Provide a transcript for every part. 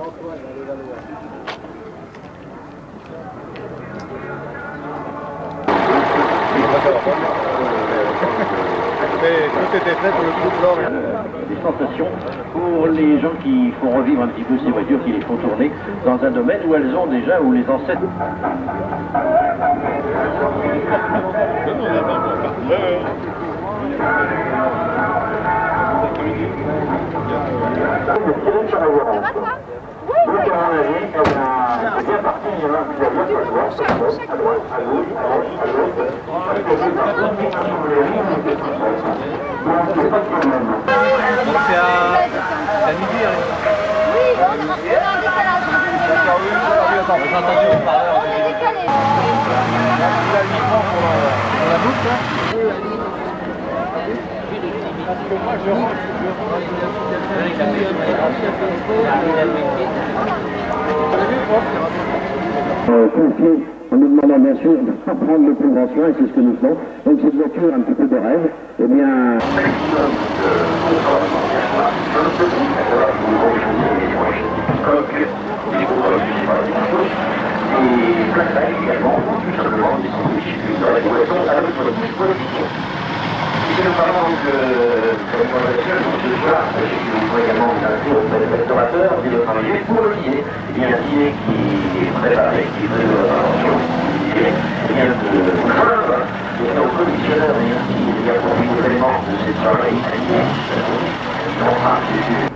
Antoine, allez, va le voir. Tout était fait pour le coup de l'or. Des sensations pour les gens qui font revivre un petit peu ces voitures, qui les font tourner dans un domaine où elles ont déjà, où les ancêtres... C'est à midi. Oui, on a un décalage. J'ai entendu au parleur. Il a 8 francs pour la boucle, là. Moi, je rentre. Confier en nous demandant bien sûr de prendre le plus grand soin, et c'est ce que nous faisons. Donc cette voiture un petit peu de rêve, eh bien... Si nous parlons donc de cette conversation, ce soir, nous pouvons également vous inviter auprès des restaurateurs, de travailler pour le dîner. Il y a un dîner qui est préparé, qui est de votre attention, qui est bien de preuve, et nos commissionnaires, et ainsi, il y a pour les éléments de cette soirée italienne, qui sont en train de...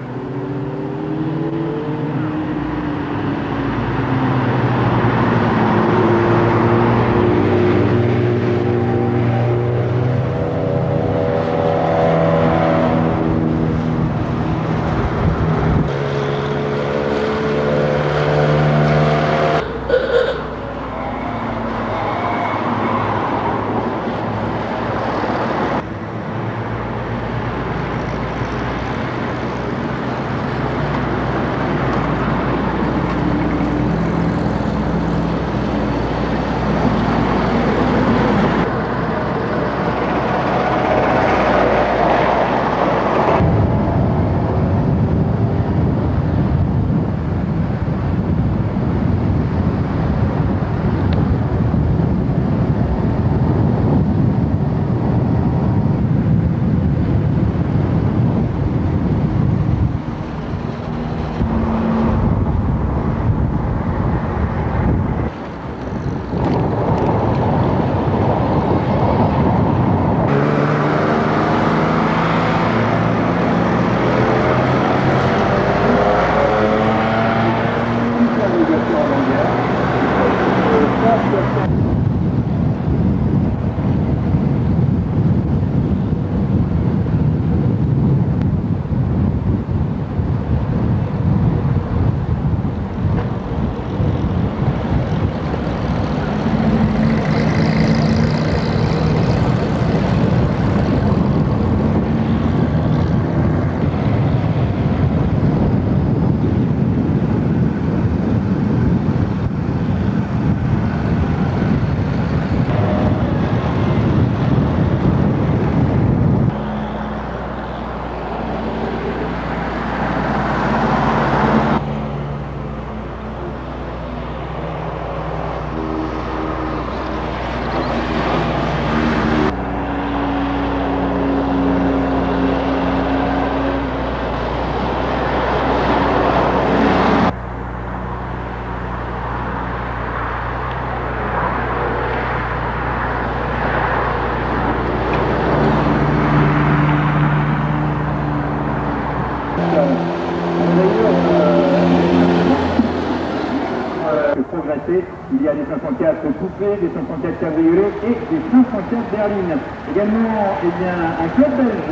Il y a des 504 coupés, des 504 cabriolets et des 504 berlines. Également, eh bien, un club belge.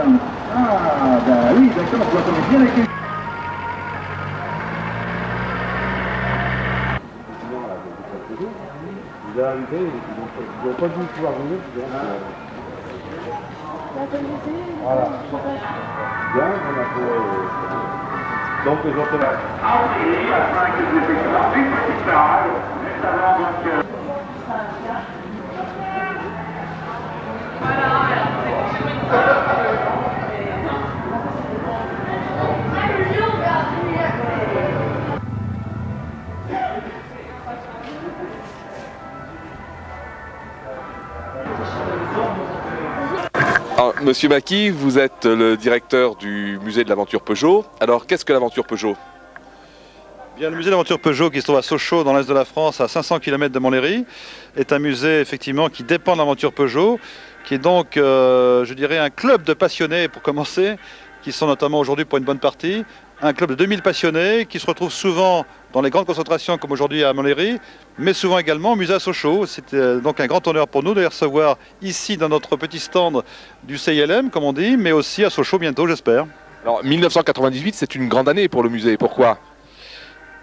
Ah, bah oui, d'accord, je dois bien la question. Il est arrivé, ils n'ont pas dû pouvoir venir. Voilà. Bien, on a fait... Donc je te laisse. Afin que nous effectuions une petite parade, juste avant donc... Alors, Monsieur Mackie, vous êtes le directeur du musée de l'aventure Peugeot. Alors, qu'est-ce que l'aventure Peugeot? Bien, le musée de l'aventure Peugeot, qui se trouve à Sochaux, dans l'est de la France, à 500 km de Montlhéry, est un musée effectivement qui dépend de l'aventure Peugeot, qui est donc, je dirais, un club de passionnés pour commencer, qui sont notamment aujourd'hui pour une bonne partie, un club de 2000 passionnés qui se retrouvent souvent dans les grandes concentrations comme aujourd'hui à Montlhéry, mais souvent également au musée à Sochaux. C'est donc un grand honneur pour nous de les recevoir ici dans notre petit stand du CILM, comme on dit, mais aussi à Sochaux bientôt, j'espère. Alors, 1998, c'est une grande année pour le musée. Pourquoi?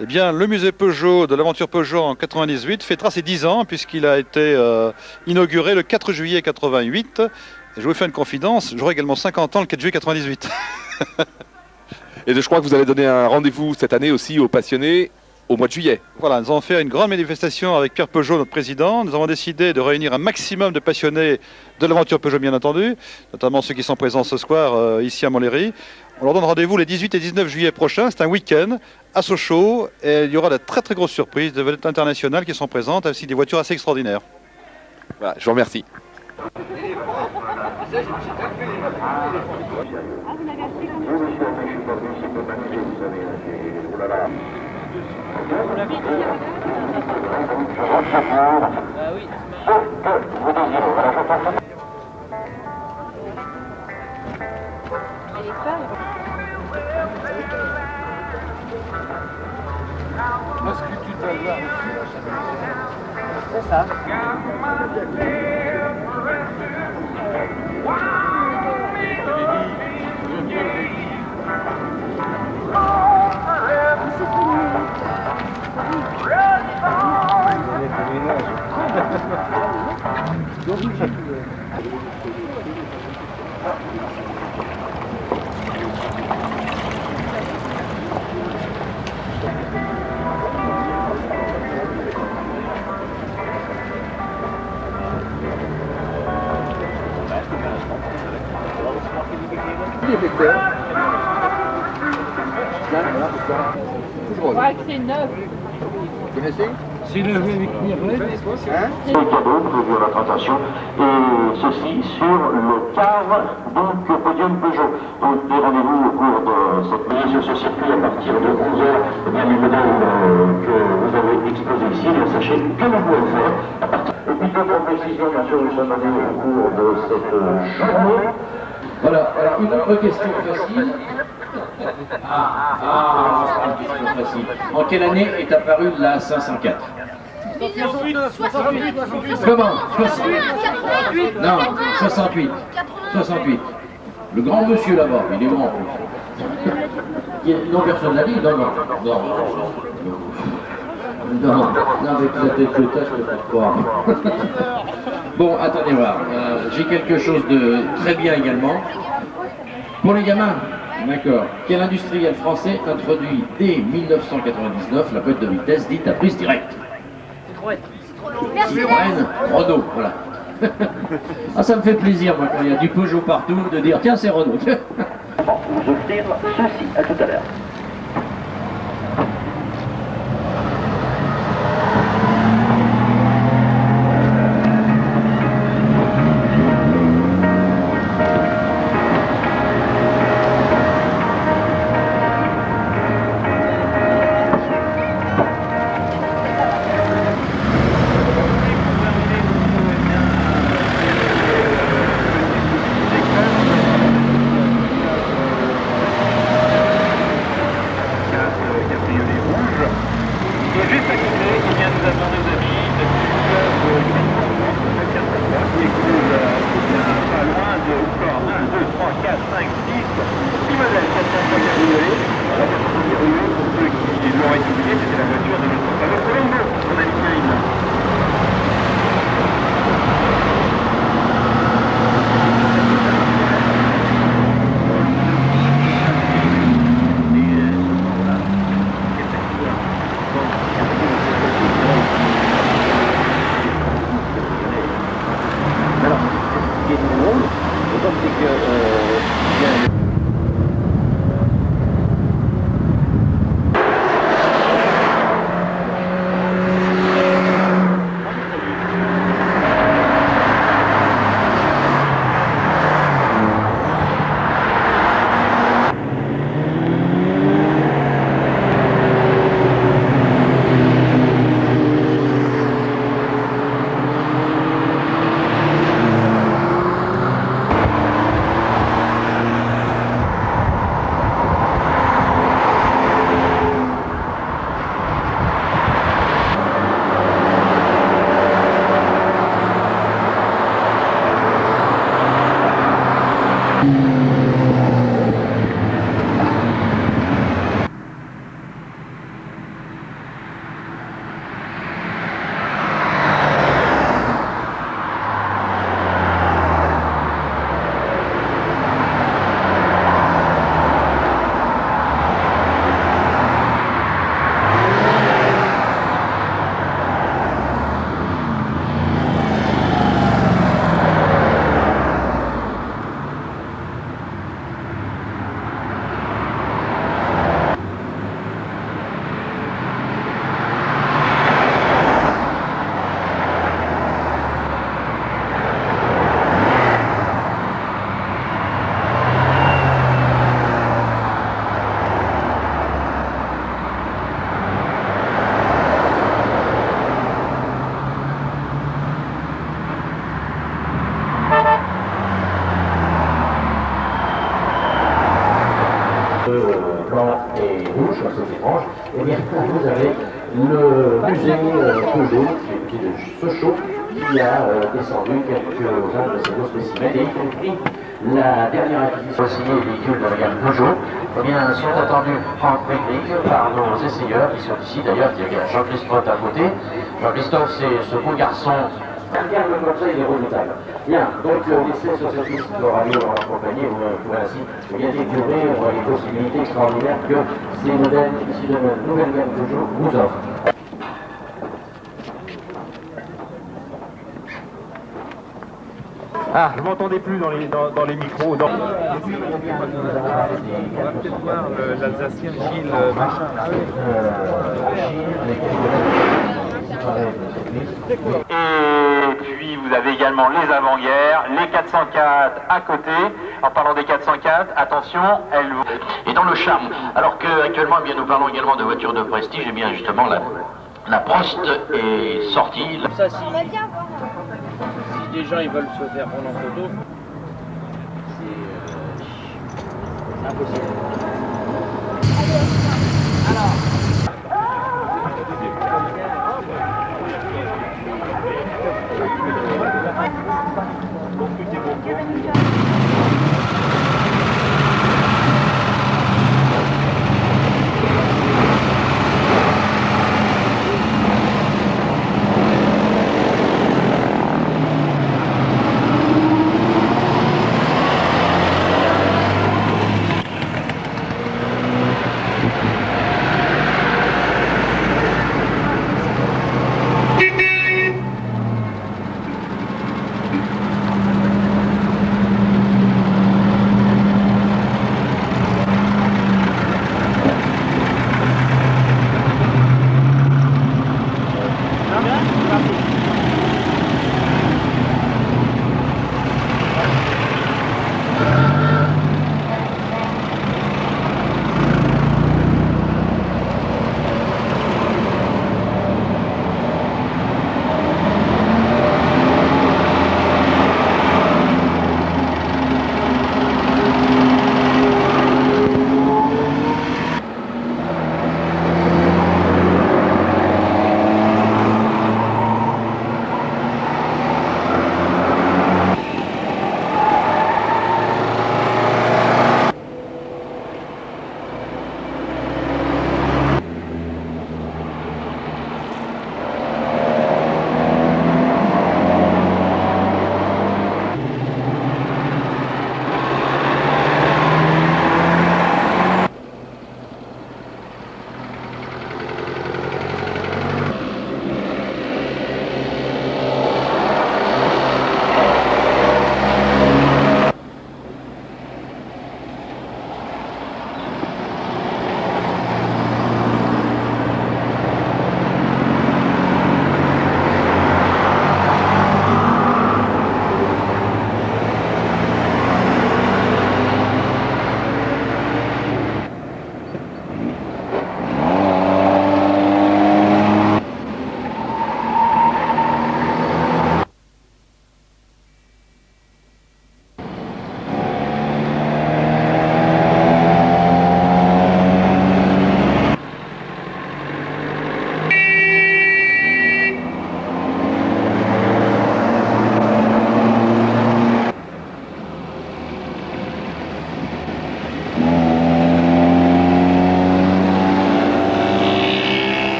Eh bien, le musée Peugeot de l'aventure Peugeot en 98 fêtera ses 10 ans puisqu'il a été inauguré le 4 juillet 88. Et je vous fais une confidence, j'aurai également 50 ans le 4 juillet 98. Et je crois que vous allez donner un rendez-vous cette année aussi aux passionnés au mois de juillet. Voilà, nous avons fait une grande manifestation avec Pierre Peugeot, notre président. Nous avons décidé de réunir un maximum de passionnés de l'aventure Peugeot, bien entendu, notamment ceux qui sont présents ce soir ici à Montlhéry. On leur donne rendez-vous les 18 et 19 juillet prochains. C'est un week-end à Sochaux et il y aura de très très grosses surprises de vedettes internationales qui sont présentes, ainsi des voitures assez extraordinaires. Voilà, je vous remercie. Est-ce que tu dois voir aussi la chaîne? C'est ça. On voit que c'est neuf. Vous connaissez? C'est le Mirlet. Les cadeaux prévus à votre attention, et ceci sur le car, donc podium Peugeot. Donc des rendez-vous au cours de cette nuit sur ce circuit à partir de 11h. Bien les modèles que vous avez exposés ici, bien sachez que vous pouvez le faire à partir. Et puis d'autres précisions, bien sûr, nous sommes allés au cours de cette journée. Voilà, alors une autre question facile. Une question facile. En quelle année est apparue la 504? 68. Comment? 68. Non, 68. 68. Le grand monsieur là-bas, il est grand en plus. Non, personne l'a dit, non, non. Non, avec la tête que t'as, je peux pas te croire. Bon, attendez voir. J'ai quelque chose de très bien également. Pour les gamins, d'accord. Quel industriel français introduit dès 1999 la boîte de vitesse dite à prise directe? Citroën, Renault, voilà. Ah, ça me fait plaisir, moi, quand il y a du Peugeot partout, de dire tiens, c'est Renault. Vous offrir ceci. À tout à l'heure. tout le monde. Et donc c'est que blanc et rouge, c'est étrange, et bien vous avez le musée Peugeot, qui est de Sochaux, qui a descendu quelques-uns de ces beaux spécimens, et y compris la dernière acquisition aussi des véhicules de la gamme Peugeot, eh bien, sont attendus en public par nos essayeurs, qui sont ici d'ailleurs, il y a Jean-Christophe à côté. Jean-Christophe, c'est ce beau garçon. Regarde comme ça, il est redoutable. Bien, donc l'essai sur cette liste de radio en compagnie, vous pouvez ainsi bien découvrir les possibilités extraordinaires que ces modèles ici de la nouvelle gamme Peugeot vous offrent. Ah, je m'entendais plus dans les micros. Dans... On va peut-être voir l'Alsacien Gilles Machin. Et puis vous avez également les avant-guerres, les 404 à côté. En parlant des 404, attention, elles vont... Et dans le charme, alors qu'actuellement eh nous parlons également de voitures de prestige, et bien justement la Prost est sortie. Ça, si des gens ils veulent se faire prendre en photo, c'est impossible.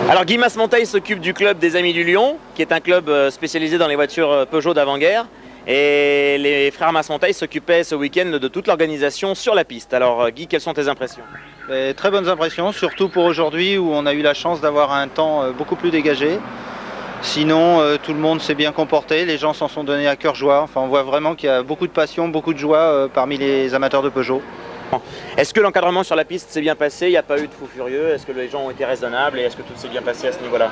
Alors Guy Masmonteil s'occupe du club des Amis du Lion, qui est un club spécialisé dans les voitures Peugeot d'avant-guerre. Et les frères Masmonteil s'occupaient ce week-end de toute l'organisation sur la piste. Alors Guy, quelles sont tes impressions? Très bonnes impressions, surtout pour aujourd'hui où on a eu la chance d'avoir un temps beaucoup plus dégagé. Sinon, tout le monde s'est bien comporté, les gens s'en sont donnés à cœur joie. Enfin, on voit vraiment qu'il y a beaucoup de passion, beaucoup de joie parmi les amateurs de Peugeot. Est-ce que l'encadrement sur la piste s'est bien passé? Il n'y a pas eu de fous furieux? Est-ce que les gens ont été raisonnables et est-ce que tout s'est bien passé à ce niveau-là?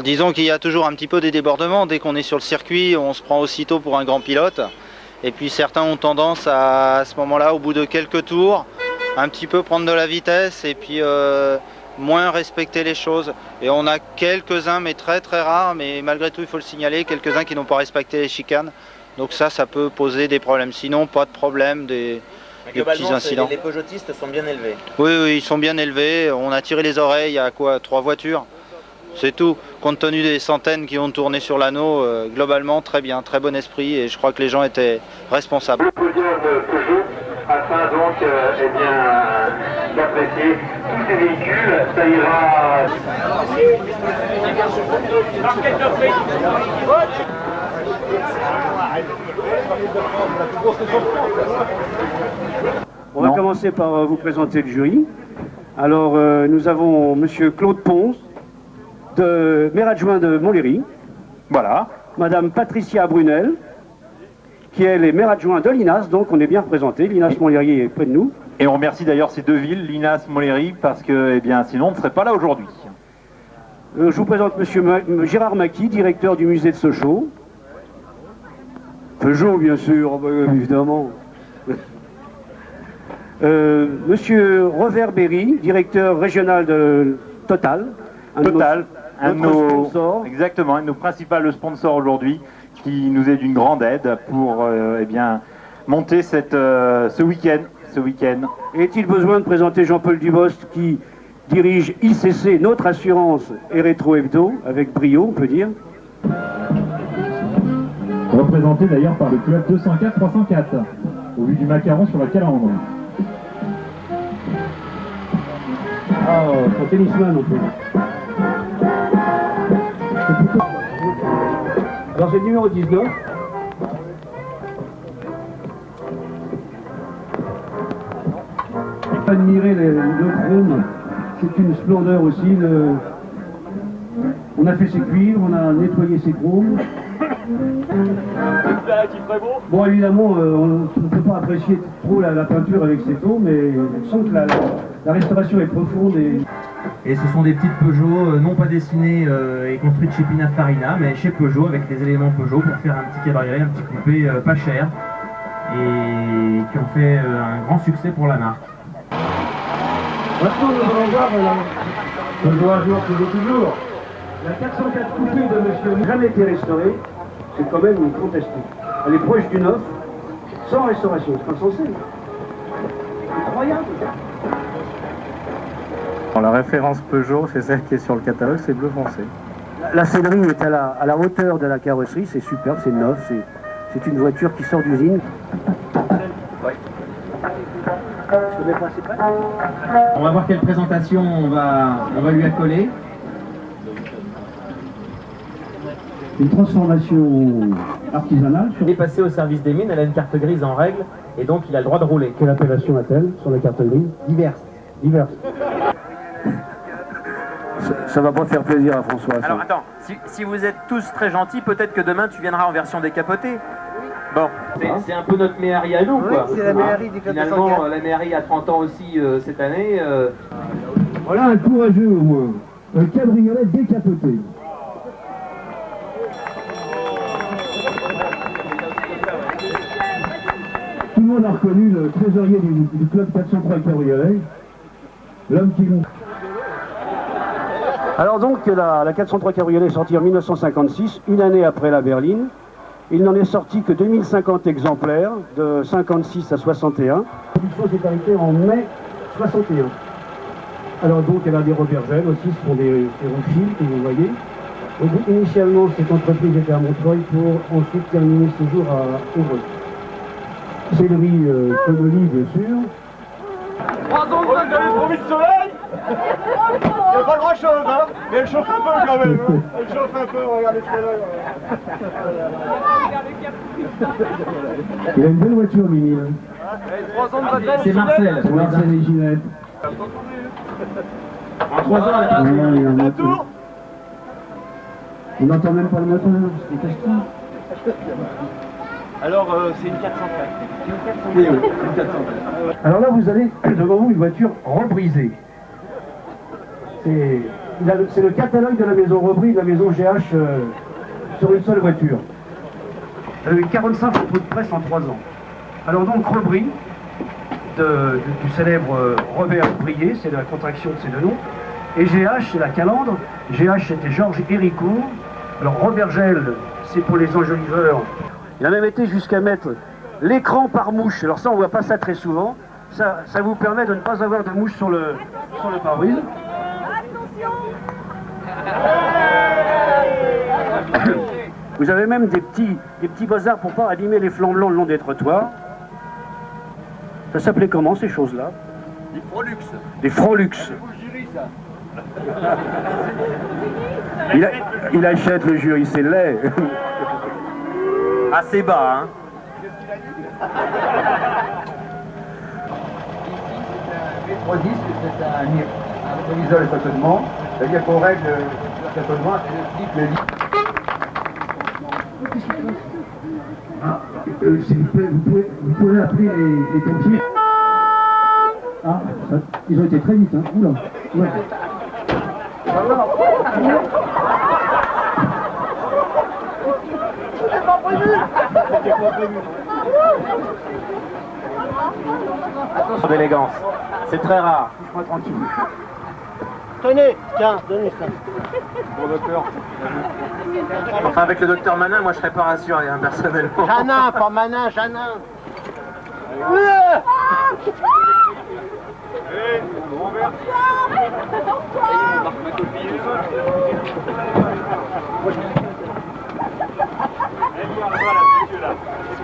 Disons qu'il y a toujours un petit peu des débordements. Dès qu'on est sur le circuit, on se prend aussitôt pour un grand pilote. Et puis certains ont tendance à ce moment-là, au bout de quelques tours, un petit peu prendre de la vitesse et puis moins respecter les choses. Et on a quelques-uns, mais très rares, mais malgré tout il faut le signaler, quelques-uns qui n'ont pas respecté les chicanes. Donc ça peut poser des problèmes. Sinon, pas de problème, des petits incidents. Les Peugeotistes sont bien élevés. Oui, ils sont bien élevés. On a tiré les oreilles à 3 voitures. C'est tout. Compte tenu des centaines qui ont tourné sur l'anneau, globalement très bien, très bon esprit et je crois que les gens étaient responsables. Le podium Peugeot afin donc d'apprécier tous ces véhicules, ça ira. On va commencer par vous présenter le jury. Alors nous avons monsieur Claude Ponce, maire adjoint de Montlhéry. Voilà. Madame Patricia Brunel, qui elle est maire adjoint de Linas, donc on est bien représenté. Linas Montlhéry est près de nous. Et on remercie d'ailleurs ces deux villes, Linas, Montlhéry, parce que sinon on ne serait pas là aujourd'hui. Je vous présente monsieur Gérard Maquis, directeur du musée de Sochaux. Peugeot, bien sûr, évidemment. Monsieur Robert Berry, directeur régional de Total. Total, un de nos principaux sponsors aujourd'hui, qui nous est d'une grande aide pour monter ce week-end. Est-il besoin de présenter Jean-Paul Dubost qui dirige ICC, notre assurance et Rétro Hebdo, avec brio, on peut dire. Représenté d'ailleurs par le club 204-304, au vu du macaron sur la calandre. Son tennisman, on peut. Alors c'est le numéro 19. Admirer le chrome, c'est une splendeur aussi. On a fait ses cuivres, on a nettoyé ses chromes. Bon, évidemment, on ne peut pas apprécier trop la peinture avec ces taux, mais on sent que la restauration est profonde. Et ce sont des petites Peugeot, non pas dessinées et construites chez Pininfarina, mais chez Peugeot, avec les éléments Peugeot pour faire un petit cabriolet, un petit coupé pas cher, et qui ont fait un grand succès pour la marque. Maintenant, nous allons voir Peugeot un jour, Peugeot toujours. La 404 coupée de monsieur n'a jamais été restaurée, c'est quand même contesté. Elle est proche du neuf, sans restauration, c'est insensé. Incroyable. La référence Peugeot, c'est celle qui est sur le catalogue, c'est bleu foncé. La sellerie est à la hauteur de la carrosserie, c'est superbe, c'est neuf, c'est une voiture qui sort d'usine. Oui. On va voir quelle présentation on va lui accoler. Une transformation artisanale. Il est passé au service des mines, elle a une carte grise en règle, et donc il a le droit de rouler. Quelle appellation a-t-elle sur la carte grise? Diverses. Diverses. Ça va pas faire plaisir à François. Ça. Alors attends, si vous êtes tous très gentils, peut-être que demain tu viendras en version décapotée. Bon. C'est un peu notre Méhari à nous, quoi. Oui, c'est la Méhari du club. Finalement, la Méhari a 30 ans aussi cette année. Voilà un courageux au moins. Un cabriolet décapoté. Tout le monde a reconnu le trésorier du club 403 Cabriolet, l'homme qui... Alors donc, la 403 Cabriolet est sortie en 1956, une année après la berline. Il n'en est sorti que 2050 exemplaires, de 56 à 61. La production s'est arrêtée en mai 61. Alors donc, elle a des Robergel aussi, ce sont des roues que vous voyez. Donc, initialement, cette entreprise était à Montreuil pour ensuite terminer ses jours à Évreux. Céleri Connolly, bien sûr. 3 ans que vous avez promis de soleil. Il n'y a pas grand chose, hein, mais elle chauffe un peu quand même. Hein. Elle chauffe un peu, regardez celle-là. Il a une belle voiture, Mimi. C'est Marcel. C'est Marcel et Ginette. En 3 ans, elle a On n'entend même pas le moteur, c'est question. Alors, c'est une 404. Oui, une 404. Alors là, vous avez devant vous une voiture rebrisée. C'est le catalogue de la maison Rebris, de la maison GH sur une seule voiture. Elle a eu 45 photos de presse en 3 ans. Alors donc Rebris, du célèbre Robert Brier, c'est la contraction de ces deux noms, et GH, c'est la calandre. GH, c'était Georges Héricourt. Alors Robert Gel, c'est pour les enjoliveurs. Il a même été jusqu'à mettre l'écran par mouche. Alors ça, on ne voit pas ça très souvent. Ça vous permet de ne pas avoir de mouche sur le pare-brise. Vous avez même des petits beaux-arts pour pas abîmer les flancs blancs le long des trottoirs. Ça s'appelait comment ces choses-là? Des Frolux. Des Frolux. Il achète le jury, c'est laid. Assez bas, hein. V310, c'est un rétroviseur de stationnement. C'est-à-dire qu'on règle le stationnement, S'il vous plaît, vous pouvez appeler les pompiers. Ah, ils ont été très vite, hein. Oula. Ouais. C'est pas prévu. Attention d'élégance. C'est très rare. Touche-moi tranquille. Tenez, tiens, donnez ça. Bon docteur. Enfin avec le docteur Manin, moi je serais pas rassuré hein, personnellement. Janin, pas Manin, Janin.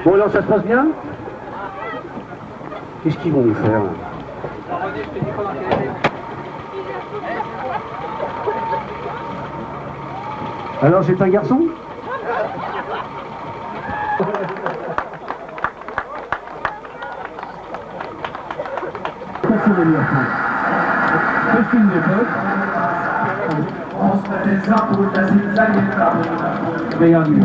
Bon alors ça se passe bien? Qu'est-ce qu'ils vont nous faire? Alors c'est un garçon? Costume d'époque. Regardez.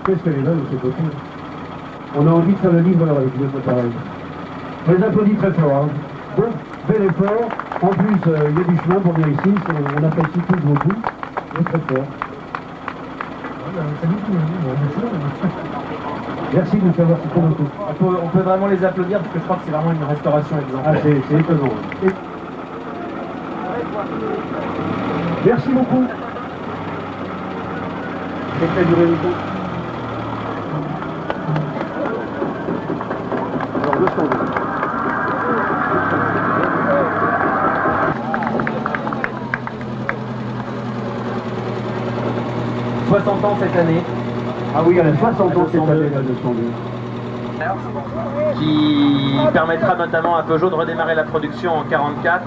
Qu'est-ce qu'elle est là, c'est possible? On a envie de faire le livre avec notre appareil. On les applaudit très fort. Hein. Bon, bel effort. En plus, il y a du chemin pour venir ici. On apprécie tous beaucoup. C'est très fort. Merci de nous avoir cité beaucoup. On peut vraiment les applaudir parce que je crois que c'est vraiment une restauration exemplaire. Ah, c'est étonnant. Merci beaucoup. C'est très duré le temps. Alors, 202. « 60 ans cette année. Ah oui, elle a 60 ans cette année, la 202. Qui permettra notamment à Peugeot de redémarrer la production en 1944,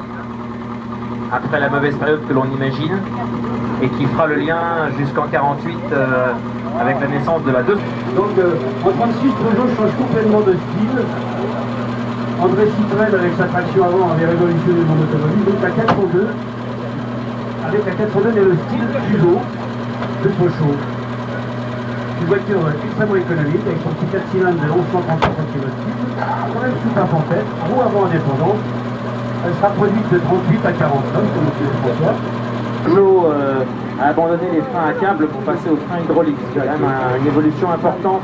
après la mauvaise période que l'on imagine, et qui fera le lien jusqu'en 1948 avec la naissance de la 2. Donc en 36, Peugeot change complètement de style. André Citroën avec sa traction avant avait révolutionné le monde automobile. Donc la 402, avec la 402, mais le style Peugeot de Peugeot. Une voiture extrêmement économique avec son petit 4 cylindres de 1135 km, quand même super en tête, roue avant indépendante. Elle sera produite de 38 à 40 tonnes, comme M. François. Peugeot a abandonné les freins à câble pour passer aux freins hydrauliques. C'est quand même une évolution importante.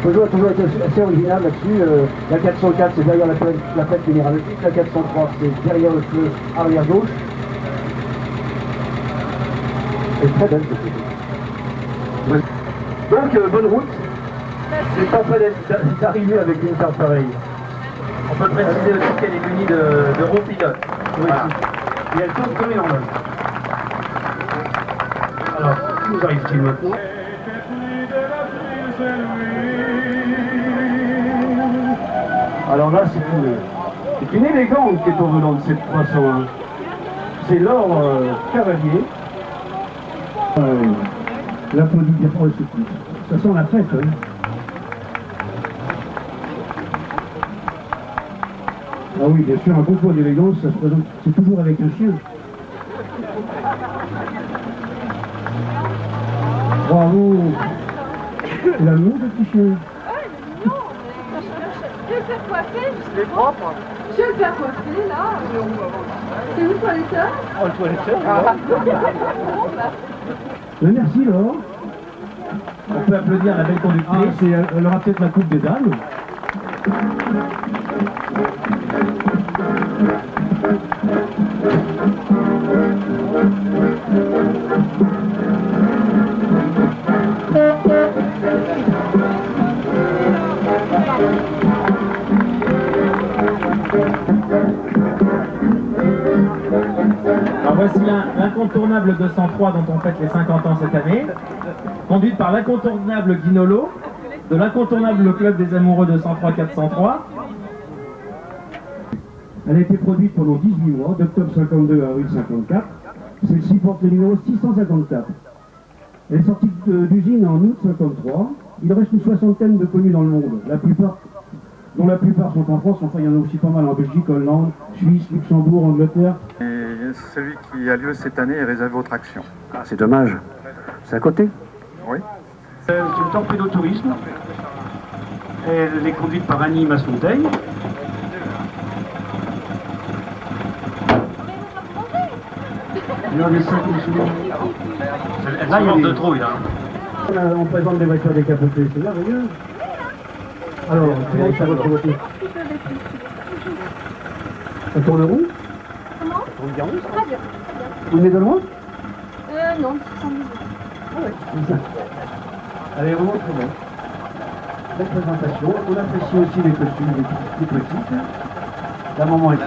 Peugeot a toujours été assez original là-dessus. La 404, c'est derrière la plaque minéralogique. La 403, c'est derrière le pneu arrière gauche. C'est très belle. Donc, bonne route. C'est pas prêt d'arriver avec une carte pareille. On peut préciser aussi qu'elle est munie de roues pilotes. Voilà. Et elle tourne comme une horloge. Que nous arrive-t-il maintenant? Alors là, c'est une élégante qui est au volant de cette 301. C'est l'or cavalier. L'applaudit bien pour le soutien. Ça sent la fête, oui. Ah oui, bien sûr, un concours d'élégance, ça se présente, c'est toujours avec un chien. Bravo. C'est l'amour de petit chien. Non, je vais faire coiffer. C'est propre. Je vais le faire coiffer, là. C'est où le toiletteur? Oh, le toiletteur. Merci, Laure. On peut applaudir la belle conductrice. Elle aura peut-être la coupe des dames. Alors voici l'incontournable 203 dont on fête les 50 ans cette année, conduite par l'incontournable Guinolo, de l'incontournable Club des Amoureux 203-403. Elle a été produite pendant 18 mois, d'octobre 52 à avril 54. Celle-ci porte le numéro 654. Elle est sortie d'usine en août 53. Il reste une soixantaine de connus dans le monde, dont la plupart sont en France. Enfin, il y en a aussi pas mal en Belgique, Hollande, Suisse, Luxembourg, Angleterre. Et celui qui a lieu cette année est réservé aux tractions. Ah, c'est dommage. C'est à côté. Oui. C'est une torpédo tourisme. Elle est conduite par Annie Masmonteil. Il y en a 5 là, il y a de trop, là. On présente des voitures décapotées, c'est merveilleux. Alors, comment ça va votre voiture? Ça tourne rond? Comment? Ça tourne bien rond, ça? Très bien. Vous venez de loin? Non, 600 000. Ah ouais, c'est ça. Elle est vraiment très belle. Belle présentation. On apprécie aussi les costumes des petites. La maman est...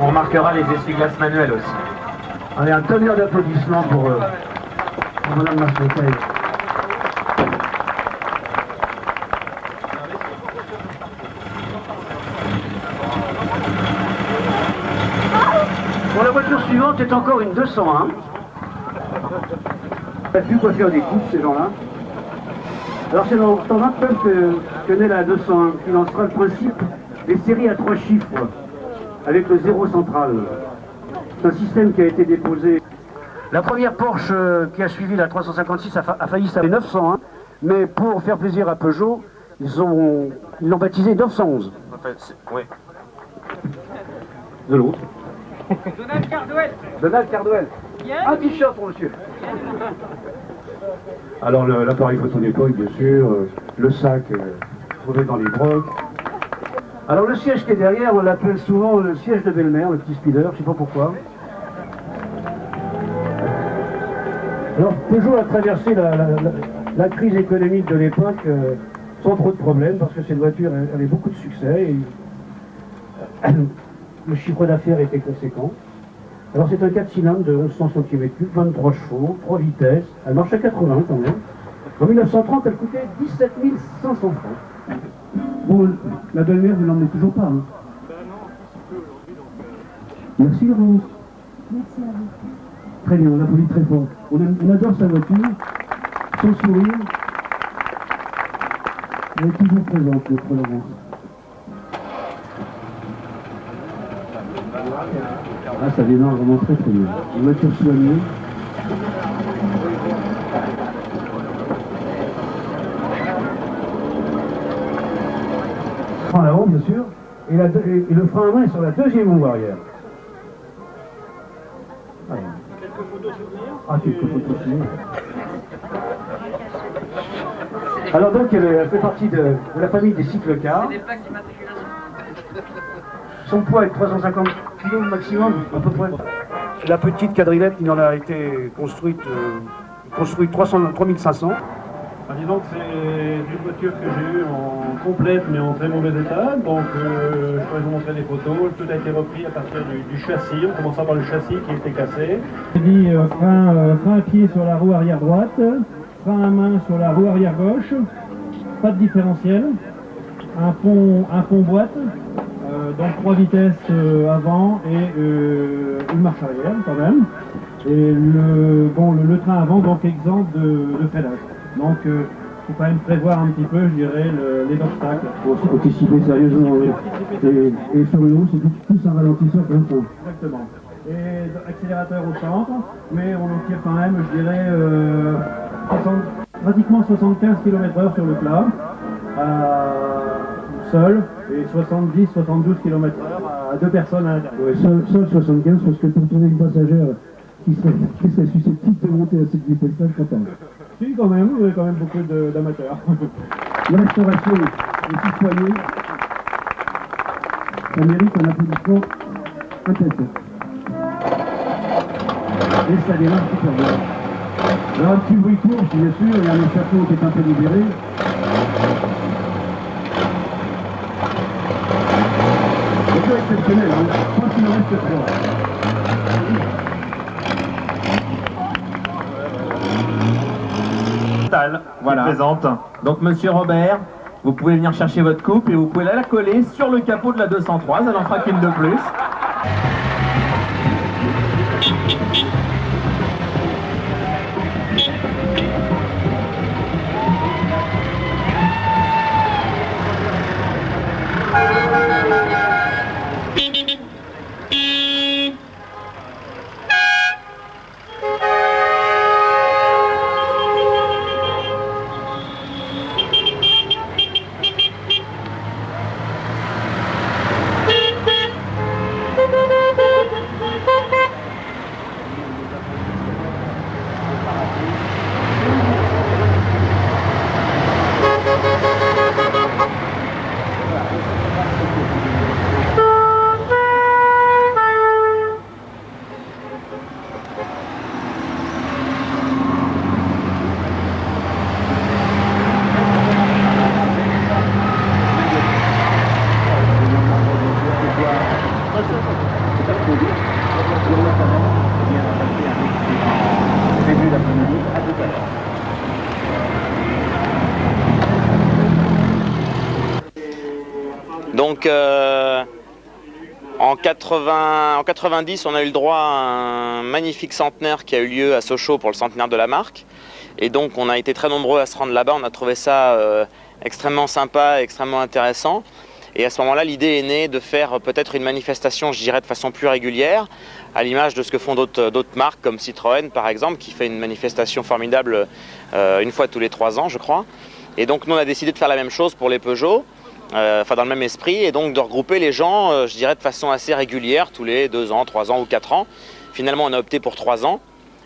On remarquera les essuie-glaces manuels aussi. Allez, un tonnerre d'applaudissements pour Madame Masmonteil. Bon, la voiture suivante est encore une 201. Il n'y a plus quoi faire des coups, ces gens-là. Alors c'est dans 29 que naît la 201, qui lancera le principe des séries à 3 chiffres, avec le zéro central. C'est un système qui a été déposé. La première Porsche qui a suivi la 356 a failli s'appeler 901, mais pour faire plaisir à Peugeot, ils l'ont baptisé 911. Oui. De l'autre. Donald Cardwell. Donald Cardwell. Un t-shirt pour monsieur. Alors l'appareil photo d'époque, bien sûr, le sac trouvé dans les brocs. Alors le siège qui est derrière, on l'appelle souvent le siège de belle-mère, le petit speeder, je ne sais pas pourquoi. Alors Peugeot a traversé la crise économique de l'époque sans trop de problèmes, parce que cette voiture avait beaucoup de succès. Et le chiffre d'affaires était conséquent. Alors c'est un 4 cylindres de 1100 cm3, 23 chevaux, 3 vitesses, elle marche à 80 quand même. En 1930, elle coûtait 17 500 francs. Bon, la belle-mère, vous l'emmenez toujours pas, hein? Merci Laurence. Merci à vous. Très bien, on applaudit très fort. On adore sa voiture, son sourire. Elle est toujours présente, notre Laurence. Ah, ça démarre vraiment très très bien. Une voiture soignée. Frein à avant, bien sûr. Et le frein à main est sur la deuxième roue arrière. Quelques photos souvenirs. Ah, quelques photos souvenirs. Alors donc, elle fait partie de la famille des cyclecars. C'est des plaques d'immatriculation. Son poids est de 350 kg maximum, à peu près. La petite quadrillette, il en a été construite 3500. Disons que c'est une voiture que j'ai eue en complète mais en très mauvais état, donc je pourrais vous montrer des photos. Tout a été repris à partir du châssis, en commençant par le châssis qui était cassé. J'ai dit frein à pied sur la roue arrière droite, frein à main sur la roue arrière gauche, pas de différentiel, un pont boîte, donc 3 vitesses avant et une marche arrière quand même. Et le train avant donc exempt de freinage. Donc il faut quand même prévoir un petit peu, je dirais, les obstacles. Il faut anticiper sérieusement. Et sur le haut, c'est plus un ralentisseur qu'un frein. Exactement. Et accélérateur au centre, mais on en tire quand même, je dirais, pratiquement 75 km/h sur le plat, seul, et 70-72 km/h à 2 personnes à l'intérieur. Seul 75, parce que pour tourner une passagère qui serait susceptible de monter à cette vitesse-là, je crois pas. Si, quand même, il y a quand même beaucoup d'amateurs. La restauration est citoyenne. Ça mérite un applaudissement intensif. Et ça démarre super bien. Alors, un petit bruit court, bien sûr, il y a un échappement qui est un peu libéré. C'est pas exceptionnel, hein. Je pense qu'il en reste 3. Voilà. Présente. Donc monsieur Robert, vous pouvez venir chercher votre coupe et vous pouvez la coller sur le capot de la 203, ça n'en fera qu'une de plus. Donc en 90, on a eu le droit à un magnifique centenaire qui a eu lieu à Sochaux pour le centenaire de la marque. Et donc on a été très nombreux à se rendre là-bas, on a trouvé ça extrêmement sympa, extrêmement intéressant. Et à ce moment-là, l'idée est née de faire peut-être une manifestation, je dirais, de façon plus régulière, à l'image de ce que font d'autres marques, comme Citroën par exemple, qui fait une manifestation formidable une fois tous les 3 ans, je crois. Et donc nous, on a décidé de faire la même chose pour les Peugeot, enfin dans le même esprit, et donc de regrouper les gens, je dirais, de façon assez régulière, tous les 2 ans, 3 ans ou 4 ans. Finalement, on a opté pour 3 ans.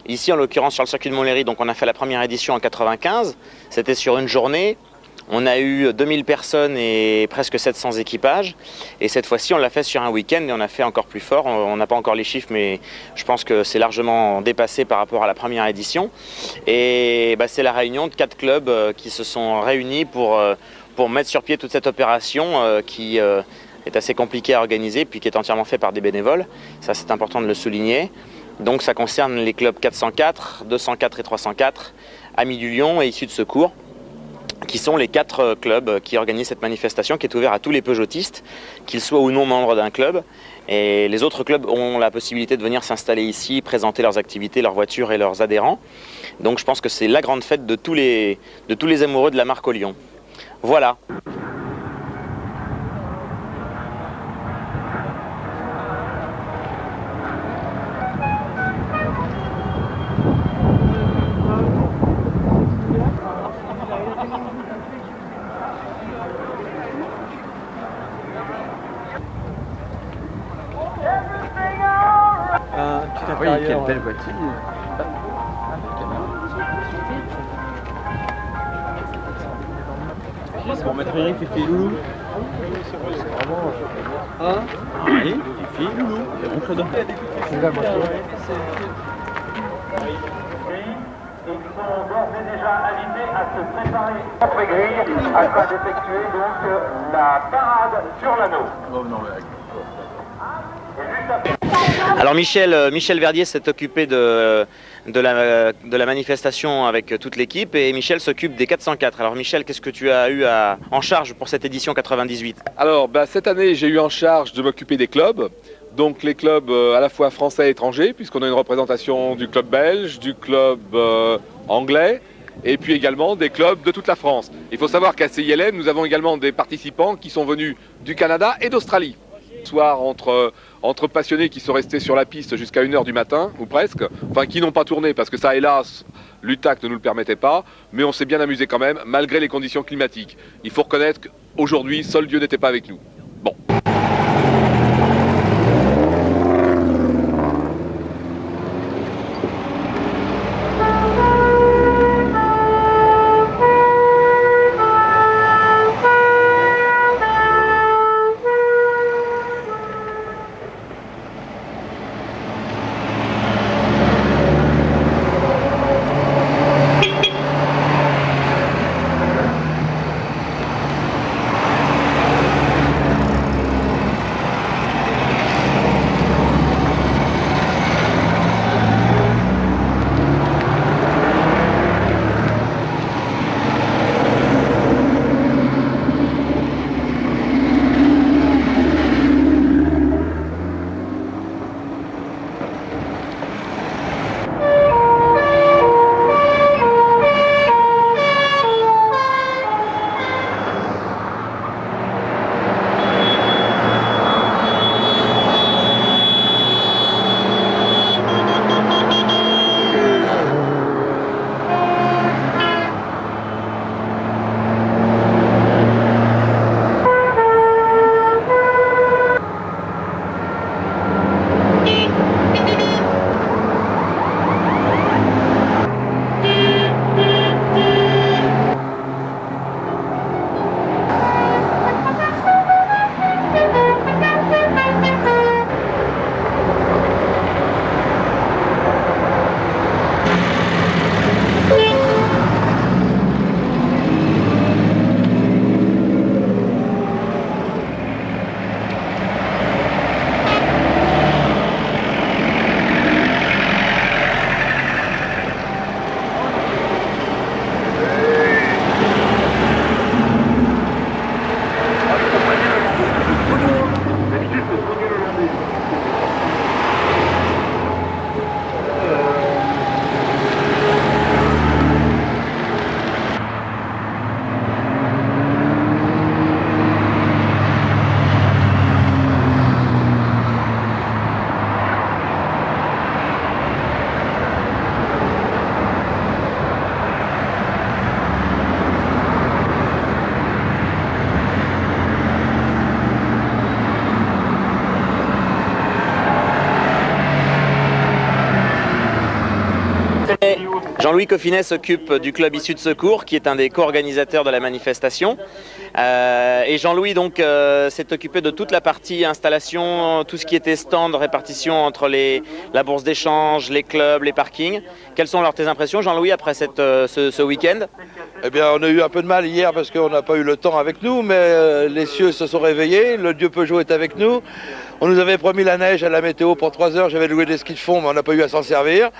Ici, en l'occurrence, sur le circuit de Montlhéry, donc on a fait la première édition en 95. C'était sur une journée. On a eu 2000 personnes et presque 700 équipages. Et cette fois-ci, on l'a fait sur un week-end et on a fait encore plus fort. On n'a pas encore les chiffres, mais je pense que c'est largement dépassé par rapport à la première édition. Et bah, c'est la réunion de 4 clubs qui se sont réunis pour mettre sur pied toute cette opération qui est assez compliquée à organiser, puis qui est entièrement faite par des bénévoles. Ça, c'est important de le souligner. Donc ça concerne les clubs 404, 204 et 304, Amis du Lion et Issus de Secours, qui sont les 4 clubs qui organisent cette manifestation qui est ouverte à tous les Peugeotistes, qu'ils soient ou non membres d'un club. Et les autres clubs ont la possibilité de venir s'installer ici, présenter leurs activités, leurs voitures et leurs adhérents. Donc je pense que c'est la grande fête de tous les amoureux de la marque au Lion. Voilà. Oui, quelle belle voiture. Bon, maître Eric, Fifi et Loulou. Hein? Oui, Fifi et Loulou. Et on se donne. C'est la voiture. Ils sont d'ores et déjà invités à se préparer contre grille afin d'effectuer donc la parade sur l'anneau. Alors Michel Verdier s'est occupé de la manifestation avec toute l'équipe et Michel s'occupe des 404. Alors Michel, qu'est-ce que tu as eu en charge pour cette édition 98? Alors cette année j'ai eu en charge de m'occuper des clubs. Donc les clubs à la fois français et étrangers, puisqu'on a une représentation du club belge, du club anglais, et puis également des clubs de toute la France. Il faut savoir qu'à CILM, nous avons également des participants qui sont venus du Canada et d'Australie. Soir entre passionnés qui sont restés sur la piste jusqu'à 1 h du matin, ou presque, enfin qui n'ont pas tourné, parce que ça hélas, l'UTAC ne nous le permettait pas, mais on s'est bien amusé quand même, malgré les conditions climatiques. Il faut reconnaître qu'aujourd'hui, seul Dieu n'était pas avec nous. Bon. Jean-Louis Coffinet s'occupe du club Issu de Secours, qui est un des co-organisateurs de la manifestation. Et Jean-Louis donc s'est occupé de toute la partie installation, tout ce qui était stand, répartition entre la bourse d'échange, les clubs, les parkings. Quelles sont alors tes impressions, Jean-Louis, après ce week-end? Eh bien, on a eu un peu de mal hier parce qu'on n'a pas eu le temps avec nous, mais les cieux se sont réveillés, le dieu Peugeot est avec nous. On nous avait promis la neige à la météo pour 3 heures, j'avais loué des skis de fond, mais on n'a pas eu à s'en servir.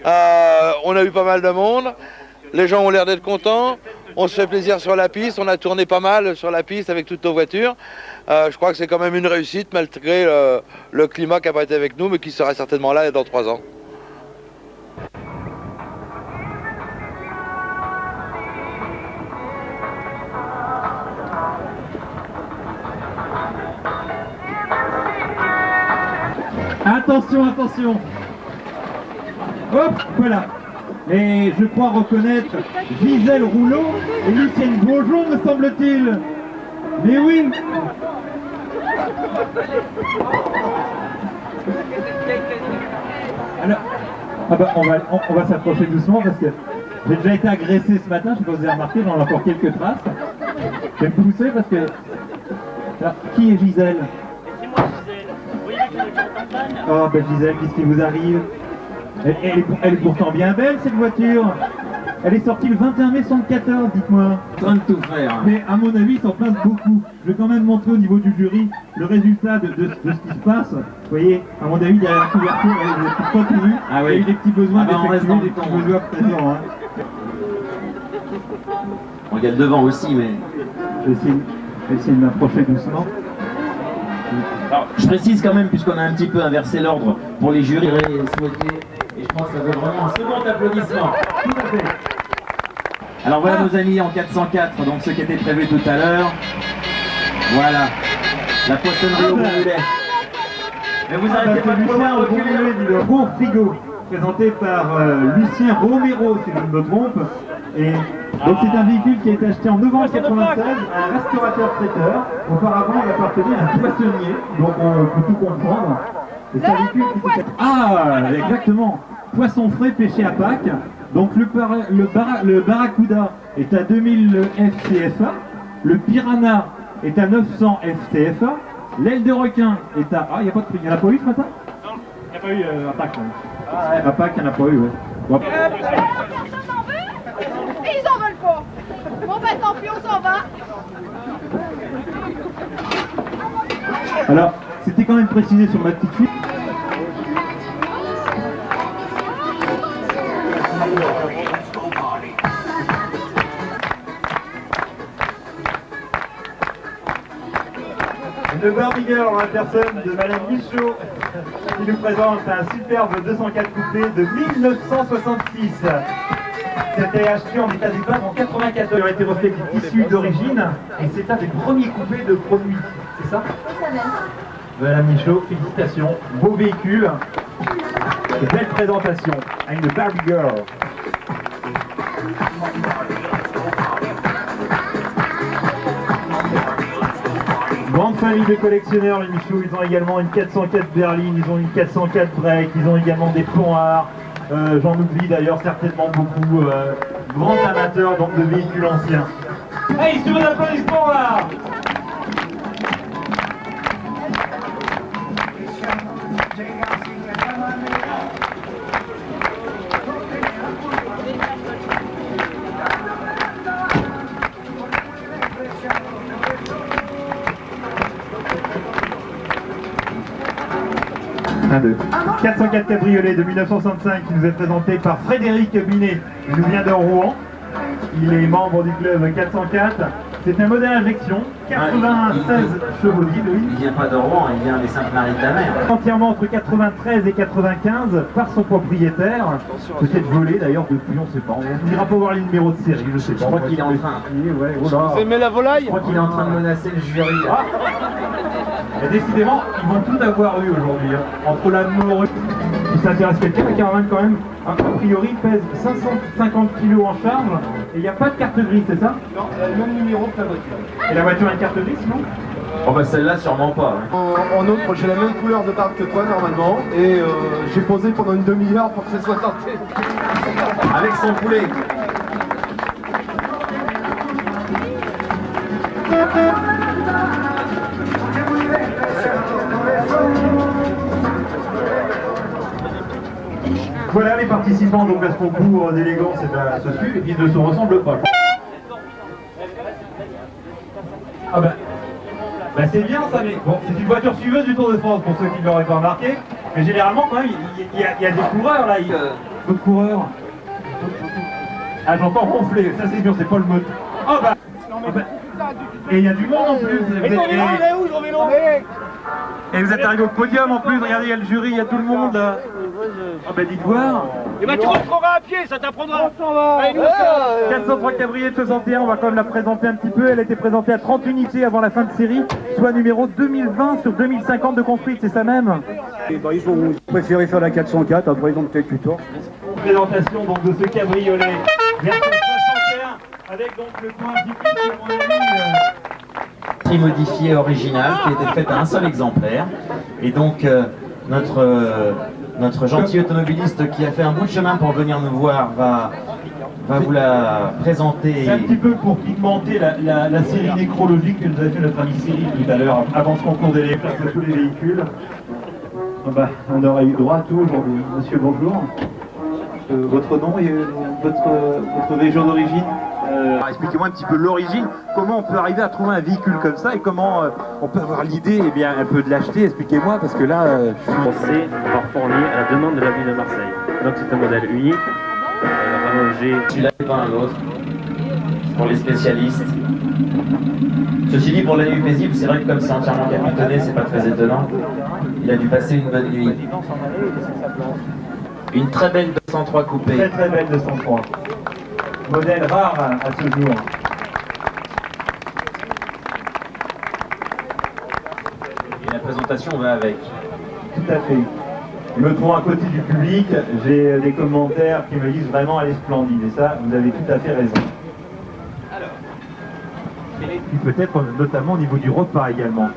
On a eu pas mal de monde, les gens ont l'air d'être contents, on se fait plaisir sur la piste, on a tourné pas mal sur la piste avec toutes nos voitures. Je crois que c'est quand même une réussite malgré le climat qui n'a pas été avec nous, mais qui sera certainement là dans 3 ans. Attention, attention. Hop, voilà. Et je crois reconnaître Gisèle Rouleau et Lucienne Beaujon, me semble-t-il. Mais oui. Alors, on va s'approcher doucement parce que j'ai déjà été agressé ce matin, je sais pas si vous avez remarqué, j'en ai encore quelques traces. Je vais me pousser parce que... Alors, qui est Gisèle? Oh ben Gisèle, qu'est-ce qui vous arrive? Elle est pourtant bien belle cette voiture. Elle est sortie le 21 mai 74, dites-moi. En train de tout faire. Mais à mon avis, ça en place beaucoup. Je vais quand même montrer au niveau du jury le résultat de ce qui se passe. Vous voyez, à mon avis, derrière la couverture, il y a des petites contenues. Ah oui. Il y a eu des petits besoins d'effectuer, des petits besoins présents. Hein. On regarde devant aussi, mais... Je vais essayer de m'approcher doucement. Alors, je précise quand même, puisqu'on a un petit peu inversé l'ordre pour les jurys souhaités, et je pense que ça veut vraiment un second applaudissement. Tout à fait. Alors voilà nos amis en 404, donc ceux qui étaient prévus tout à l'heure. Voilà, la poissonnerie au Bon-Mulet. Mais vous arrêtez pas de voir le Bon Frigo, présenté par Lucien Romero, si je ne me trompe. Et donc c'est un véhicule qui a été acheté en novembre 1996 à un restaurateur-traiteur. Auparavant, il appartenait à un poissonnier, donc on peut tout comprendre. C'est un véhicule qui s'appelle... Ah, exactement. Poisson frais pêché à Pâques. Donc le Barracuda est à 2000 FCFA. Le Piranha est à 900 FCFA. L'aile de requin est à... Ah, il n'y a pas de prix. Il n'y en a pas eu ce matin? Non, il n'y a pas eu à Pâques. Ah, ouais, à Pâques, il n'y en a pas eu, ouais. Bon. Et ils en veulent pas. Bon bah tant pis, on s'en va. Alors, c'était quand même précisé sur ma petite fiche. Le Barbie Girl en la personne de Madame Michaud qui nous présente un superbe 204 coupé de 1966. C'était acheté en état d'épave en 94. Il a été refait des tissus d'origine et c'est un des premiers coupés de produits. C'est ça? Madame Michaud, félicitations. Beau véhicule. Et belle présentation à une Barbie Girl. Grande famille de collectionneurs, les Michou. Ils ont également une 404 berline, ils ont une 404 break, ils ont également des Ponhard. J'en oublie d'ailleurs certainement beaucoup. Grands amateurs donc de véhicules anciens. Hey, sur l'applaudissement là! Un, deux. 404 cabriolet de 1965 qui nous est présenté par Frédéric Binet. Il nous vient de Rouen. Il est membre du club 404. C'est un modèle injection, 96 chevaux d'île, oui. Il vient pas de Rouen, il vient des Saintes-Maries-de-la-Mer. Entièrement entre 93 et 95 par son propriétaire. Peut-être volé d'ailleurs depuis, on ne sait pas. On n'ira pas voir les numéros de série, je sais pas. Je crois qu'il est en train. Ouais, oh là. Vous aimez la volaille? Je crois qu'il est en train de menacer le jury. Ah. Et décidément, ils vont tout avoir eu aujourd'hui. Hein. Entre la mort qui s'intéresse quelqu'un, la caravane quand même, a priori, pèse 550 kg en charge. Et il n'y a pas de carte grise, c'est ça? Non, elle a le même numéro que la voiture. Et la voiture a une carte grise, non? Oh bah celle-là sûrement pas. Hein. En autre, j'ai la même couleur de barbe que toi normalement. Et j'ai posé pendant une demi-heure pour que ça soit sorti. Avec son poulet. Voilà les participants donc à ce concours d'élégance et à ce suivre, et ils ne se ressemblent pas. Ah bah c'est bien ça, mais bon, c'est une voiture suiveuse du Tour de France pour ceux qui ne l'auraient pas remarqué. Mais généralement quand même, il y a des coureurs là, d'autres coureurs. Ah j'entends ronfler, ça c'est sûr, c'est pas le mot. Oh bah, et il y a du monde en plus. Et vous êtes arrivé au podium en plus, regardez, il y a le jury, il y a tout le monde. Ah bah dites voir. Et bah tu rentreras à pied, ça t'apprendra. 403 cabriolet 61, on va quand même la présenter un petit peu. Elle a été présentée à 30 unités avant la fin de série, soit numéro 2020 sur 2050 de construite, c'est ça même? Et bah, ils ont préféré faire la 404, après ils ont peut-être eu tort. Présentation donc de ce cabriolet version 61 avec donc le point indiqué sur mon ami. Modifié original qui a été fait à un seul exemplaire. Et donc notre gentil automobiliste qui a fait un bout de chemin pour venir nous voir va vous la présenter. C'est un petit peu pour pigmenter la série nécrologique que nous a fait notre ami Cyril tout à l'heure, avant ce concours d'éléphants de tous les véhicules. On aurait eu droit à tout aujourd'hui. Monsieur, bonjour. Votre nom et votre région d'origine? Expliquez-moi un petit peu l'origine, comment on peut arriver à trouver un véhicule comme ça et comment on peut avoir l'idée un peu de l'acheter. Expliquez-moi parce que là, C'est avoir fourni à la demande de la ville de Marseille. Donc c'est un modèle unique, rallongé. Celui-là n'est pas un autre, pour les spécialistes. Ceci dit, pour la nuit paisible, c'est vrai que comme c'est entièrement capitonné, c'est pas très étonnant. Il a dû passer une bonne nuit. Une très belle 203 coupée. Très très belle 203. Modèle rare à ce jour. Et la présentation va avec. Tout à fait. Je me trouve à côté du public, j'ai des commentaires qui me disent vraiment elle est splendide. Et ça, vous avez tout à fait raison. Et peut-être notamment au niveau du repas également.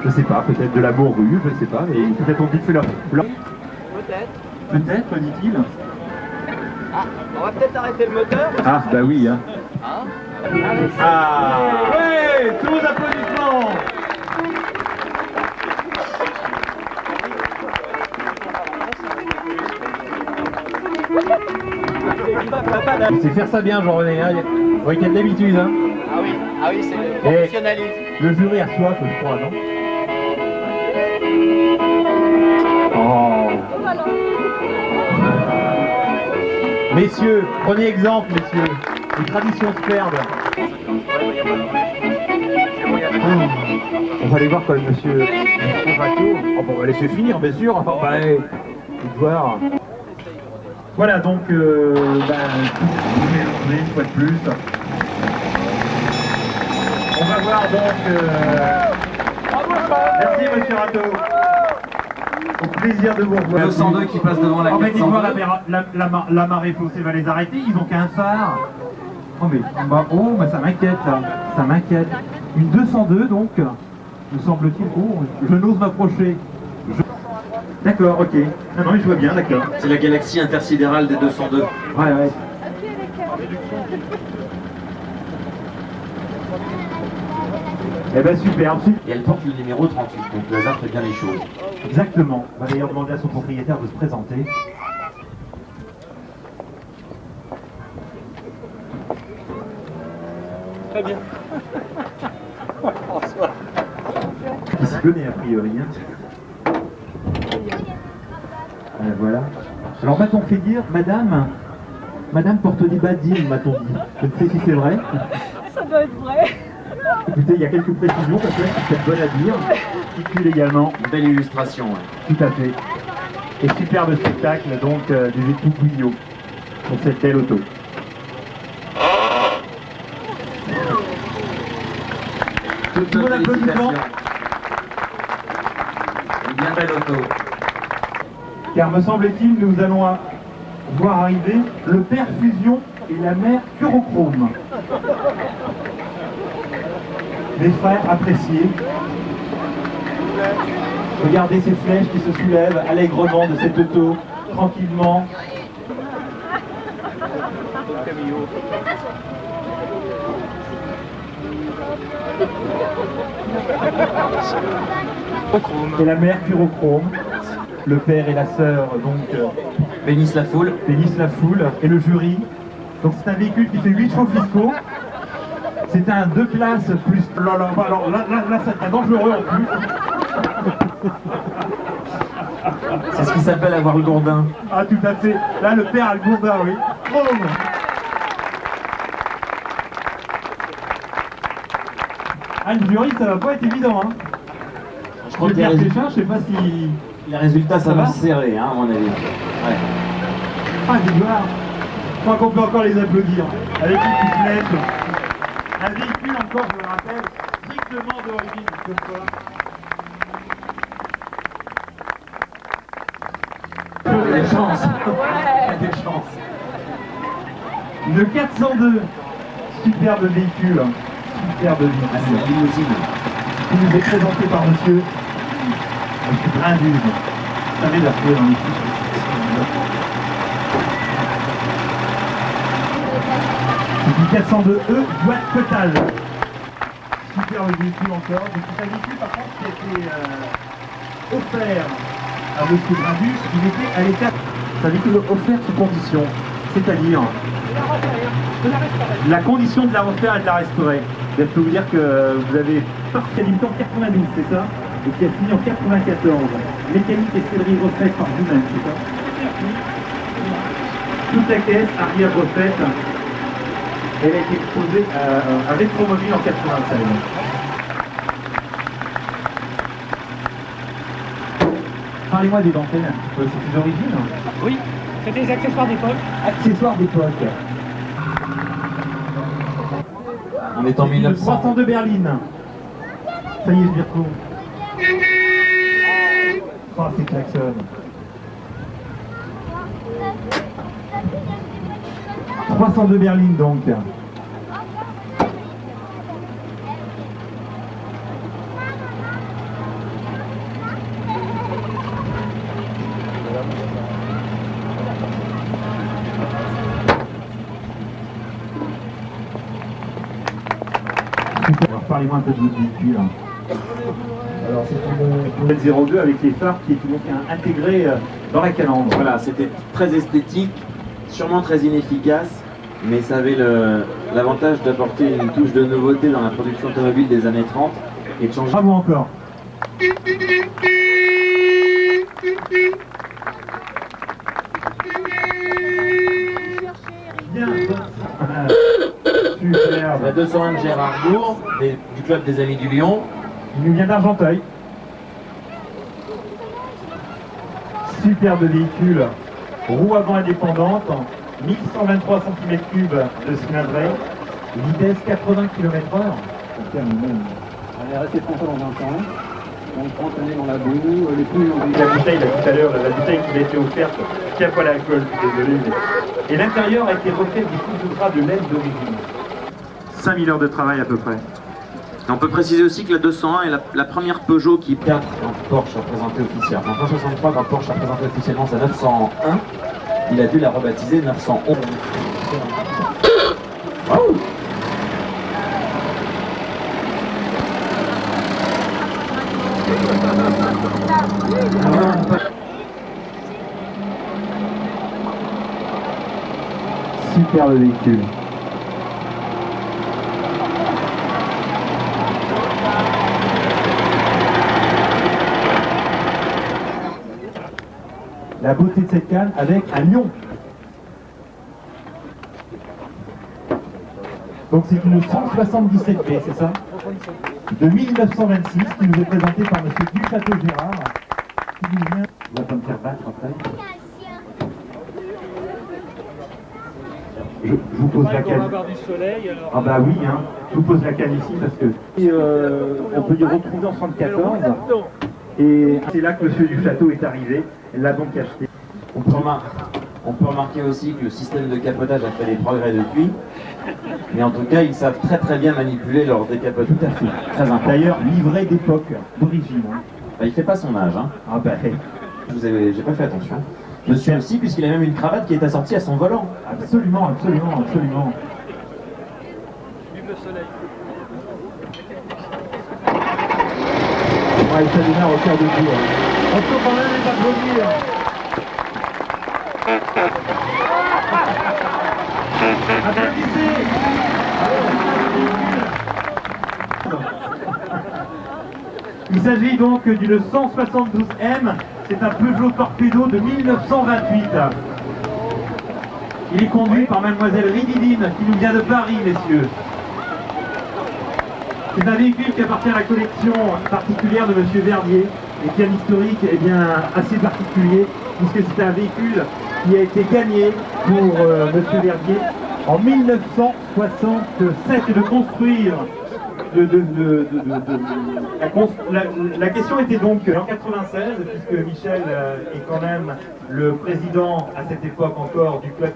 Je sais pas, peut-être de la morue, je sais pas, mais peut-être on dit que leur... Peut-être. Peut-être, dit-il. Ah, on va peut-être arrêter le moteur. Ah, bah oui, hein. Ah, ouais, tous les applaudissements. C'est faire ça bien, Jean-René, hein. Oui, qu'il y a d'habitude, hein. Ah oui, c'est le professionnalisme. Le jury a soif, je crois, non? Oh. Messieurs, prenez exemple, messieurs. Les traditions se perdent. On va aller voir quand même, monsieur Rato. Oh, bon, on va laisser finir, bien sûr. Enfin, bah, voir. Voilà, donc, tout mélangé, une fois de plus. On va voir donc... Merci, monsieur Rato. Au plaisir de vous revoir. 202 qui passe devant la 402. Dites-moi, la marée faussée va les arrêter, ils ont qu'un phare. Oh mais, ça m'inquiète là, ça m'inquiète. Une 202 donc, me semble-t-il. Oh, je n'ose m'approcher. D'accord, ok. Ah non, je vois bien, d'accord. C'est la galaxie intersidérale des 202. Ouais. Eh ben superbe. Et elle porte le numéro 38, donc le hasard fait bien les choses. Exactement. On va d'ailleurs demander à son propriétaire de se présenter. Très bien. François. Qui s'y connaît a priori. Hein. Voilà. Alors m'a-t-on fait dire, madame porte des badines, m'a-t-on dit. Je ne sais si c'est vrai. Ça doit être vrai. Écoutez, il y a quelques précisions, parce que c'est peut-être bonne à dire. Ticule également. Une belle illustration, ouais. Tout à fait. Et superbe spectacle, donc, des époux Gouillot, pour cette belle auto. Toute notre félicitation. Une bien belle auto. Car me semble-t-il, nous allons voir arriver le père Fusion et la mère Curochrome. Mes frères appréciés, regardez ces flèches qui se soulèvent allègrement de cette auto, tranquillement. Et la mère Curochrome, le père et la sœur, donc bénissent la foule. Bénissent la foule et le jury. Donc c'est un véhicule qui fait 8 chevaux fiscaux. C'est un 2 places plus... Alors là c'est un dangereux en plus. C'est ce qui s'appelle avoir le gourdin. Ah tout à fait. Là le père a le gourdin, oui. Oh. Ah le jury ça va pas être évident hein. Je crois que les résultats, je sais pas si... Les résultats ça va se serrer hein à mon avis. Ouais. Ah victoire. Je crois qu'on peut encore les applaudir. Avec une poussette. Un véhicule encore, je le rappelle, strictement d'origine toutefois. Il y a des chances. Il y a des chances. Le 402, superbe véhicule. Superbe véhicule. Ah, c'est la limousine. Qui nous est présenté par monsieur Brindune. Vous savez, la trouver dans l'équipe. C'est une 402E, boîte totale. Superbe véhicule encore. C'est un véhicule par contre qui a été offert à M. Brabus, il était à l'état. C'est un véhicule offert sous condition, c'est-à-dire la condition de la refaire et de la restaurer. Je peux vous dire que vous avez parfait débuté en 92, c'est ça? Et qui a fini en 94. Mécanique et sellerie refaite par vous-même, c'est ça? Toute la caisse arrière refaite, elle a été exposée à Rétromobile en 96. Parlez-moi des dentelles, c'est des origines? Oui, c'est des accessoires d'époque. Accessoires d'époque. On est en 1900. 302 berlines. Ça y est, Virko. Oh, c'est klaxon. 302 berlines donc. Parlez-moi un peu de votre véhicule. Alors c'est une 02 avec les phares qui est donc intégré dans la calandre. Voilà, c'était très esthétique, sûrement très inefficace, mais ça avait l'avantage d'apporter une touche de nouveauté dans la production automobile des années 30 et de changer. Bravo encore. Bien. Superbe. La 201 de Gérard Gour, du club des Amis du Lion. Il nous vient d'Argenteuil. Superbe véhicule. Roue avant indépendante. 1123 cm3 de cylindrée. Vitesse 80 km/h. On est resté français dans un temps. On prend tenir dans la boue, les poules ont La bouteille, là, tout à l'heure, la bouteille qui a été offerte, qui a pas l'alcool, désolé. Et l'intérieur a été refait du coup de gras de laine d'origine. 5000 heures de travail à peu près. On peut préciser aussi que la 201 est la première Peugeot qui 4 quand Porsche a présenté officiellement. En 1963, quand Porsche a présenté officiellement sa 901, il a dû la rebaptiser 911. Wow. Superbe véhicule. La beauté de cette canne avec un lion. Donc c'est une 177B, c'est ça? De 1926, qui nous est présentée par M. Duchâteau Gérard, qui nous vient... On va pas me faire battre après. Je vous pose la canne. Ah bah oui, hein. Je vous pose la canne ici parce que on peut y retrouver en 74. Et c'est là que M. Duchâteau est arrivé. Elle l'a donc acheté. On peut remarquer aussi que le système de capotage a fait des progrès depuis. Mais en tout cas, ils savent très bien manipuler leur décapotage. Tout à fait. Très important. D'ailleurs, livré d'époque, d'origine. Hein. Bah, il fait pas son âge. Hein. Ah bah j'ai pas fait attention. Je suis aussi puisqu'il a même une cravate qui est assortie à son volant. Absolument, absolument, absolument. Vive le soleil. Ouais, ça démarre au cœur de jour. On peut quand même les applaudir. Applaudissez. Il s'agit donc d'une 172M. C'est un Peugeot Torpedo de 1928. Il est conduit par mademoiselle Rididine qui nous vient de Paris, messieurs. C'est un véhicule qui appartient à la collection particulière de M. Verdier et qui a un historique assez particulier puisque c'est un véhicule qui a été gagné pour M. Verdier en 1967 de construire. La question était donc en 96, puisque Michel est quand même le président à cette époque encore du club.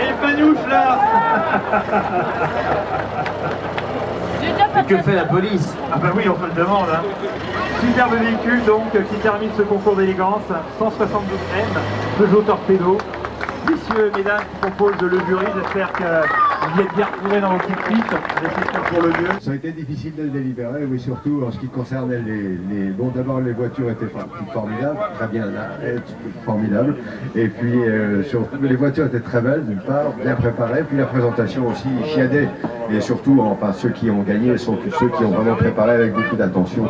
Et Manouche là. Que fait la police? Ah bah oui, on se le demande. Hein. Superbe véhicule donc qui termine ce concours d'élégance, 172M, Peugeot Torpedo, messieurs, mesdames qui composent le jury, j'espère que vous y êtes bien retrouvés dans vos petites pistes. J'espère pour le mieux. Ça a été difficile de le délibérer, oui, surtout en ce qui concernait Bon, d'abord, les voitures étaient formidables, très bien formidables. Et puis, surtout, les voitures étaient très belles, d'une part, bien préparées. Puis la présentation aussi, chiadée. Et surtout, enfin, ceux qui ont gagné sont tous ceux qui ont vraiment préparé avec beaucoup d'attention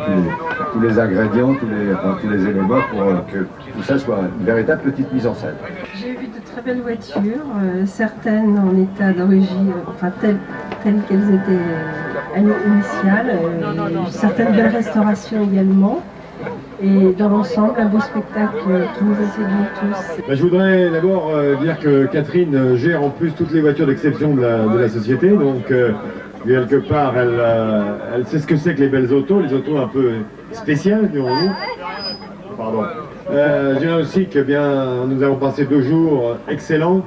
tous les ingrédients, tous les éléments pour que tout ça soit une véritable petite mise en scène. J'ai vu de très belles voitures, certaines en état d'origine, enfin telles qu'elles étaient à l'initiale, certaines belles restaurations également. Et dans l'ensemble, un beau spectacle qui nous a séduit tous. Je voudrais d'abord dire que Catherine gère en plus toutes les voitures d'exception de la société, donc quelque part elle sait ce que c'est que les belles autos, les autos un peu spéciales, dirons-nous. Pardon. Je dirais aussi que nous avons passé 2 jours excellents.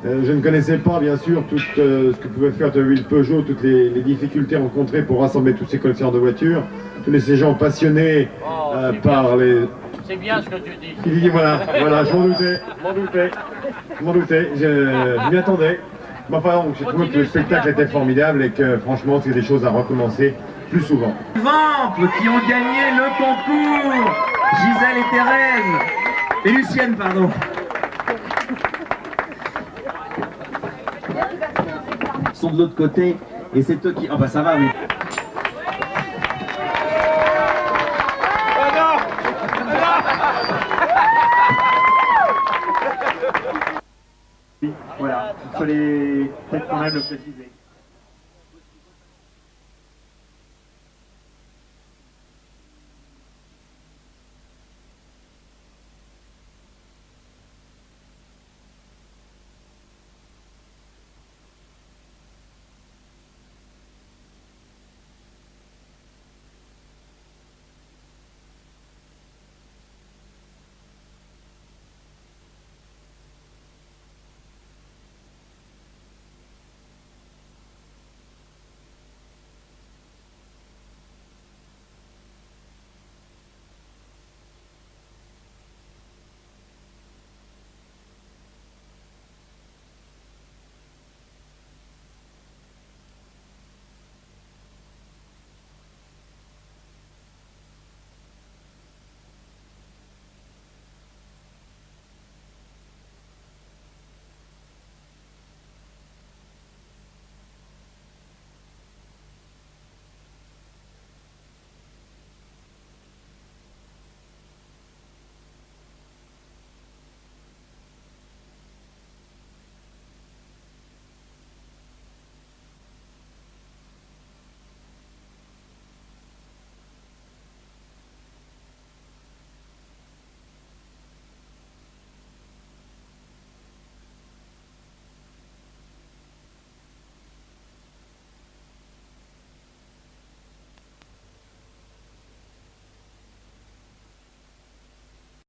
Je ne connaissais pas bien sûr tout ce que pouvait faire Théophile Peugeot, toutes les difficultés rencontrées pour rassembler tous ces collectionneurs de voitures, tous ces gens passionnés par les... C'est bien ce que tu dis. Il dit voilà, je m'en doutais, je m'y attendais. Mais enfin, j'ai trouvé que le spectacle était formidable et que franchement c'est des choses à recommencer plus souvent. Vampes qui ont gagné le concours, Gisèle et Thérèse, et Lucienne, pardon. Sont de l'autre côté et c'est eux qui... Ah bah ça va, oui. Voilà, il fallait peut-être quand même le préciser.